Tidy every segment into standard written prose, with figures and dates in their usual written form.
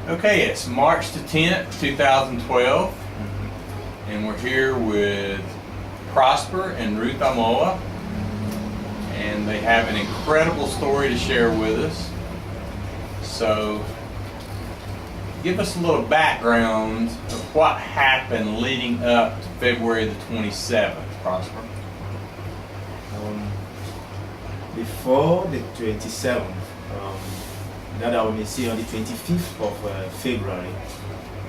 Okay, it's March the 10th, 2012, and we're here with Prosper and Ruth Amoah, and they have an incredible story to share with us. So, give us a little background of what happened leading up to February the 27th, Prosper. Before the 27th, that I may say on the 25th of February,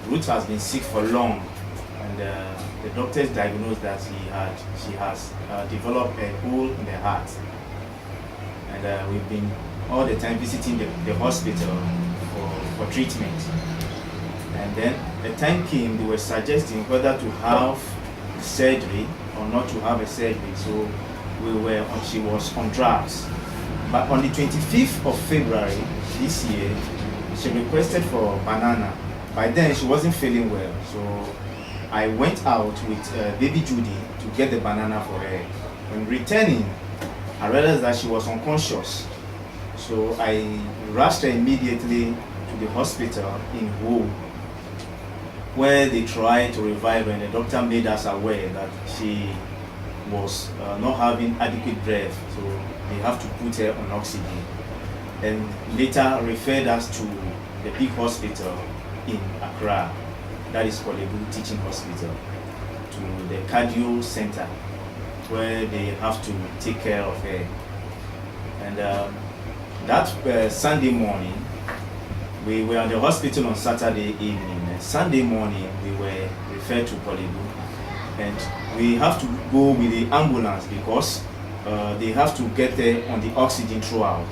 Ruth has been sick for long, and the doctors diagnosed that she has developed a hole in the heart, and we've been all the time visiting the hospital for treatment. And then the time came, they were suggesting whether to have surgery or not to have a surgery. So she was on drugs. But on the 25th of February this year, she requested for banana. By then, she wasn't feeling well. So I went out with baby Judy to get the banana for her. When returning, I realized that she was unconscious. So I rushed her immediately to the hospital in Ruth, where they tried to revive her, and the doctor made us aware that she was not having adequate breath, so they have to put her on oxygen. And later referred us to the big hospital in Accra, that is called the Teaching Hospital, to the cardio center, where they have to take care of her. And that Sunday morning, we were at the hospital on Saturday evening. And Sunday morning, we were referred to Polibu, and we have to go with the ambulance because they have to get there on the oxygen throughout.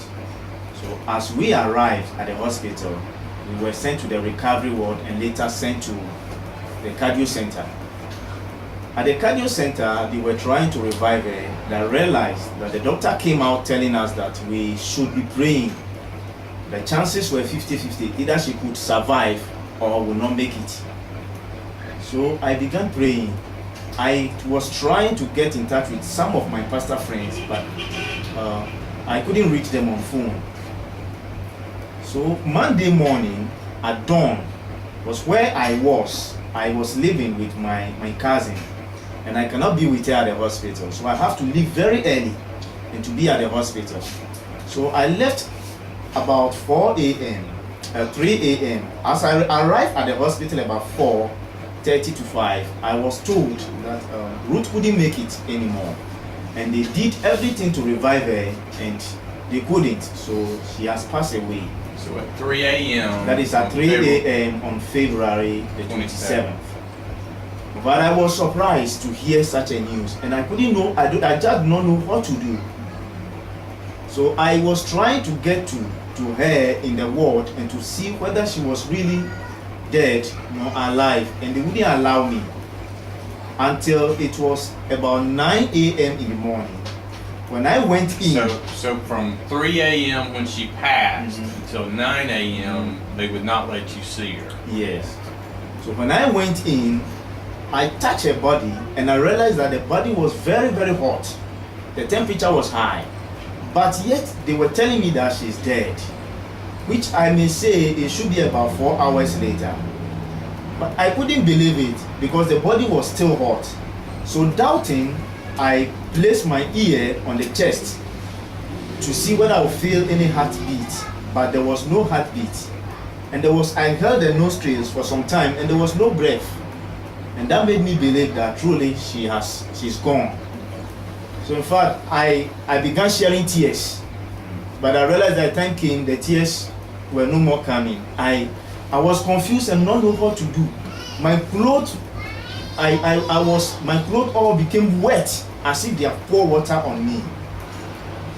So as we arrived at the hospital, we were sent to the recovery ward and later sent to the cardio center. At the cardio center, they were trying to revive her, and I realized that the doctor came out telling us that we should be praying. The chances were 50-50. Either she could survive or will not make it. So I began praying. I was trying to get in touch with some of my pastor friends, but I couldn't reach them on phone. So Monday morning at dawn was where I was. I was living with my cousin, and I cannot be with her at the hospital. So I have to leave very early and to be at the hospital. So I left about 4 a.m., 3 a.m. As I arrived at the hospital about 4:30 to 5, I was told that Ruth couldn't make it anymore. And they did everything to revive her, and they couldn't. So she has passed away. So at 3 a.m. That is at 3 a.m. on February the 27th. But I was surprised to hear such a news, and I couldn't know, I just did not know what to do. So I was trying to get to her in the ward and to see whether she was really dead or alive, and they wouldn't allow me until it was about 9 a.m. in the morning. When I went in, so from 3 a.m. when she passed until 9 a.m. they would not let you see her. Yes. So when I went in, I touched her body and I realized that the body was very, very hot. The temperature was high. But yet they were telling me that she's dead, which I may say it should be about 4 hours later. But I couldn't believe it because the body was still hot. So doubting, I placed my ear on the chest to see whether I would feel any heartbeat, but there was no heartbeat. And I held the nostrils for some time and there was no breath. And that made me believe that truly she's gone. So in fact, I began shedding tears, but I realized that time came, the tears were no more coming. I was confused and not know what to do. My clothes, my clothes all became wet as if they have poured water on me.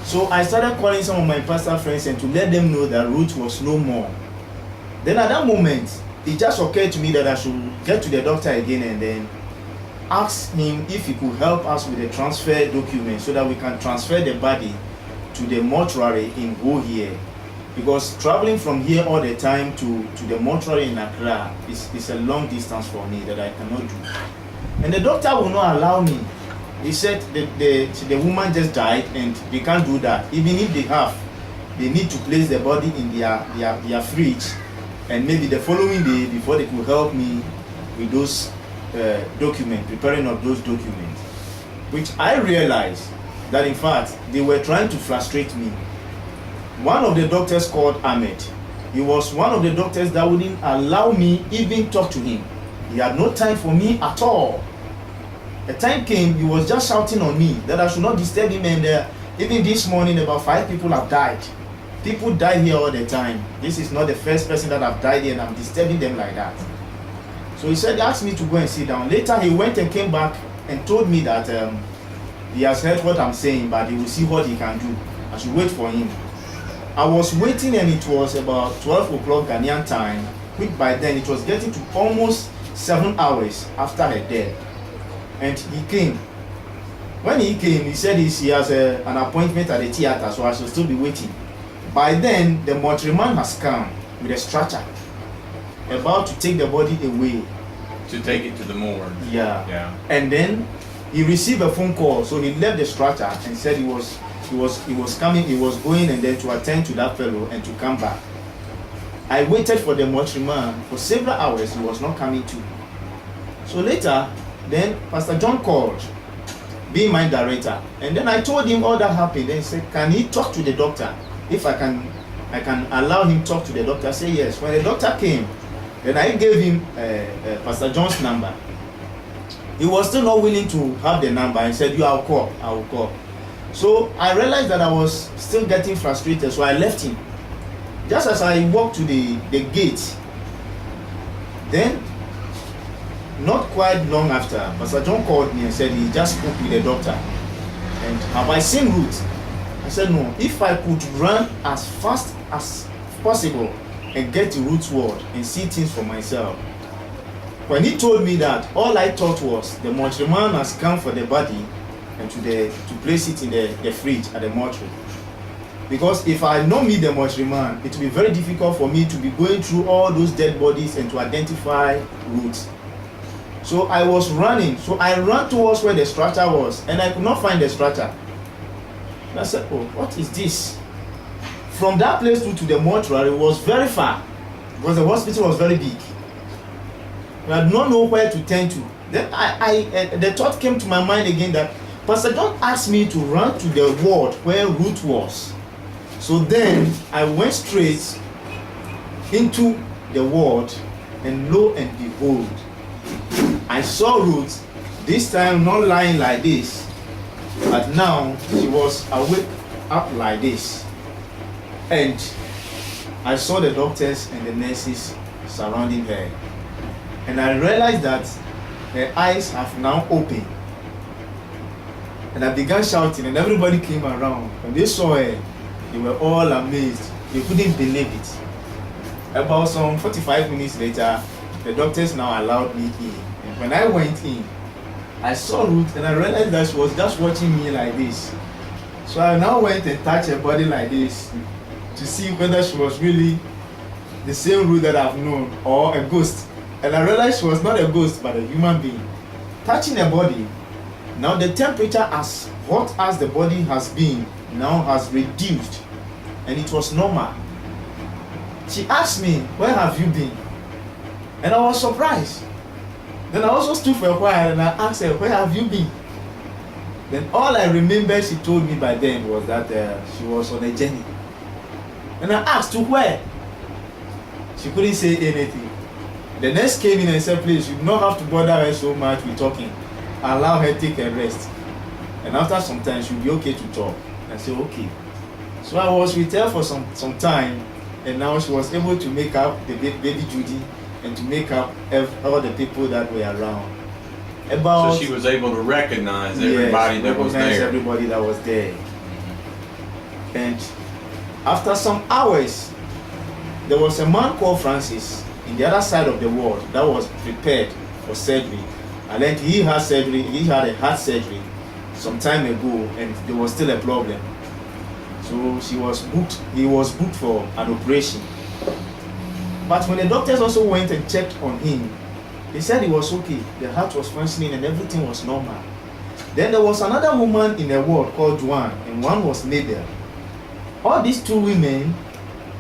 So I started calling some of my pastor friends and to let them know that Ruth was no more. Then at that moment, it just occurred to me that I should get to the doctor again and then ask him if he could help us with the transfer document so that we can transfer the body to the mortuary in Go here. Because traveling from here all the time to the mortuary in Accra is a long distance for me that I cannot do. And the doctor will not allow me. He said the woman just died and they can't do that. Even if they need to place the body in their fridge and maybe the following day before they could help me with those documents, preparing of those documents, which I realized that in fact they were trying to frustrate me. One of the doctors called Ahmed. He was one of the doctors that wouldn't allow me even talk to him. He had no time for me at all. A time came, he was just shouting on me that I should not disturb him, and even this morning about 5 people have died. People die here all the time. This is not the first person that have died here and I'm disturbing them like that. So he said, he asked me to go and sit down. Later he went and came back and told me that he has heard what I'm saying, but he will see what he can do. I should wait for him. I was waiting, and it was about 12 o'clock Ghanaian time, which by then it was getting to almost 7 hours after her death. And he came. When he came, he said he has an appointment at the theater, so I should still be waiting. By then, the mortuary man has come with a stretcher, about to take the body away. To take it to the morgue. Yeah. And then he received a phone call, so he left the stretcher and said he was coming, he was going and then to attend to that fellow and to come back. I waited for the mortuary man for several hours, he was not coming too. So later, then Pastor John called, being my director, and then I told him all that happened. Then he said, can he talk to the doctor? If I can allow him talk to the doctor. I said yes. When the doctor came, then I gave him Pastor John's number. He was still not willing to have the number. He said, I will call. So I realized that I was still getting frustrated, so I left him. Just as I walked to the gate, then not quite long after, Pastor John called me and said he just spoke with the doctor. And have I seen Ruth? I said no. If I could run as fast as possible and get to Ruth's ward and see things for myself. When he told me that, all I thought was the mortuary man has come for the body and to place it in the fridge at the mortuary. Because if I don't meet the mortuary man, it will be very difficult for me to be going through all those dead bodies and to identify Ruth. So I was running. So I ran towards where the stretcher was, and I could not find the stretcher. And I said, oh, what is this? From that place to the mortuary was very far, because the hospital was very big. I did not know where to turn to. Then the thought came to my mind again that Pastor John asked me to run to the ward where Ruth was. So then I went straight into the ward, and lo and behold, I saw Ruth, this time not lying like this, but now she was awake up like this. And I saw the doctors and the nurses surrounding her. And I realized that her eyes have now opened. And I began shouting, and everybody came around. When they saw her, they were all amazed. They couldn't believe it. About some 45 minutes later, the doctors now allowed me in. And when I went in, I saw Ruth, and I realized that she was just watching me like this. So I now went and touched her body like this to see whether she was really the same Ruth that I've known or a ghost. And I realized she was not a ghost but a human being. Touching her body, now the temperature as hot as the body has been now has reduced, and it was normal. She asked me, where have you been? And I was surprised. Then I also stood for a while and I asked her, where have you been? Then all I remember she told me by then was that she was on a journey. And I asked, to where? She couldn't say anything. The nurse came in and said, please, you do not have to bother her so much with talking. Allow her take a rest. And after some time, she'll be okay to talk. I said, okay. So I was with her for some time, and now she was able to make up the baby Judy and to make up all the people that were around. So she was able to recognize everybody that was there. Everybody that was there. And after some hours, there was a man called Francis in the other side of the ward that was prepared for surgery. And then he had a heart surgery some time ago, and there was still a problem. So he was booked for an operation. But when the doctors also went and checked on him, they said he was okay. The heart was functioning and everything was normal. Then there was another woman in the ward called Joanne, and one was Mabel. All these two women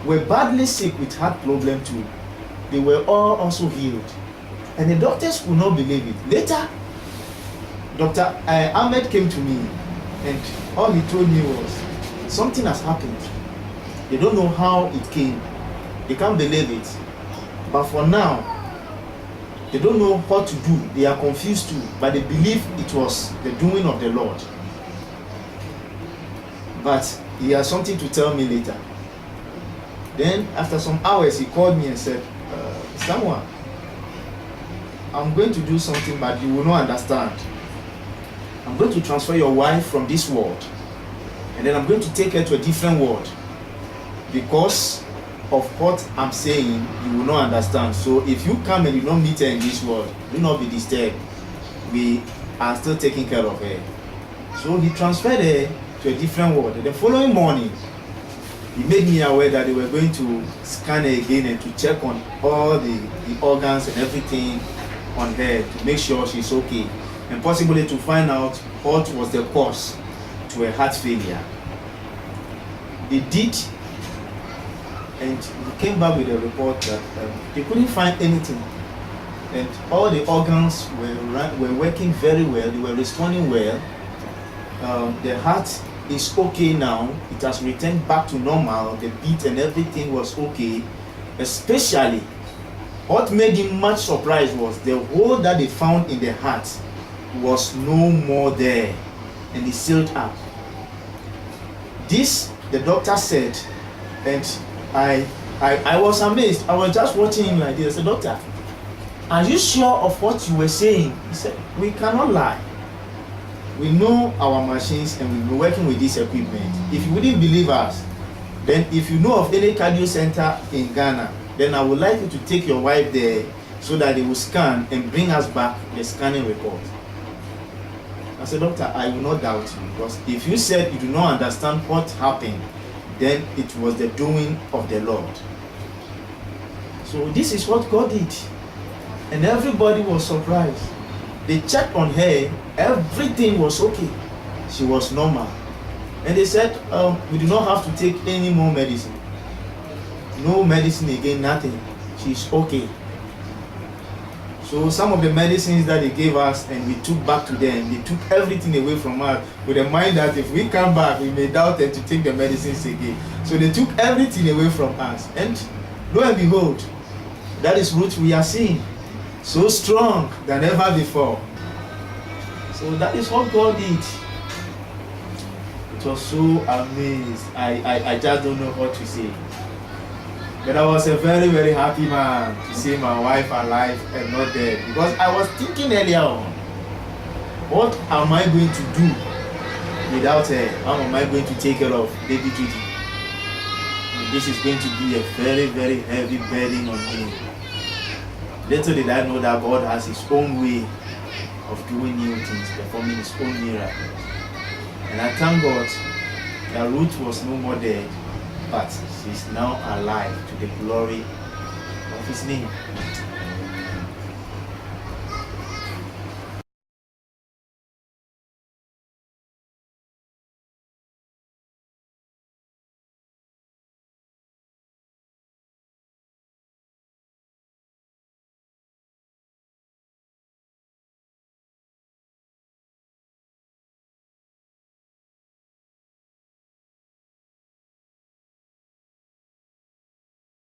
were badly sick with heart problem too. they were all also healed. And the doctors could not believe it. Later, Dr. Ahmed came to me, and all he told me was, something has happened. They don't know how it came. They can't believe it. But for now, they don't know what to do. They are confused too, but they believe it was the doing of the Lord. But he has something to tell me later. Then after some hours, he called me and said, Samuel, I'm going to do something, but you will not understand. I'm going to transfer your wife from this world, and then I'm going to take her to a different world. Because of what I'm saying, you will not understand. So if you come and you don't meet her in this world, do not be disturbed. We are still taking care of her. So he transferred her to a different world. And the following morning, he made me aware that they were going to scan her again and to check on all the organs and everything on her to make sure she's okay, and possibly to find out what was the cause to her heart failure. They did, and he came back with a report that they couldn't find anything, and all the organs were working very well. They were responding well. The heart is okay now. It has returned back to normal. The beat and everything was okay. Especially, what made him much surprised was the hole that they found in the heart was no more there, and it sealed up. This, the doctor said, and I was amazed. I was just watching him like this. I said, Doctor, are you sure of what you were saying? He said, we cannot lie. We know our machines and we've been working with this equipment. If you wouldn't believe us, then if you know of any cardio center in Ghana, then I would like you to take your wife there so that they will scan and bring us back the scanning report. I said, Doctor, I will not doubt you, because if you said you do not understand what happened, then it was the doing of the Lord. So this is what God did. And everybody was surprised. They checked on her, everything was okay. She was normal. And they said, we do not have to take any more medicine. No medicine again, nothing. She's okay. So some of the medicines that they gave us and we took back to them, they took everything away from us with the mind that if we come back, we may doubt them to take the medicines again. So they took everything away from us. And lo and behold, that is Ruth we are seeing. So strong than ever before. So that is what God did. It was so amazed. I just don't know what to say. But I was a very, very happy man to see my wife alive and not dead. Because I was thinking earlier on, what am I going to do without her? How am I going to take care of baby Judy? And this is going to be a very, very heavy burden on me. Little did I know that God has His own way of doing new things, performing His own miracles. And I thank God that Ruth was no more dead, but she's now alive to the glory of His name.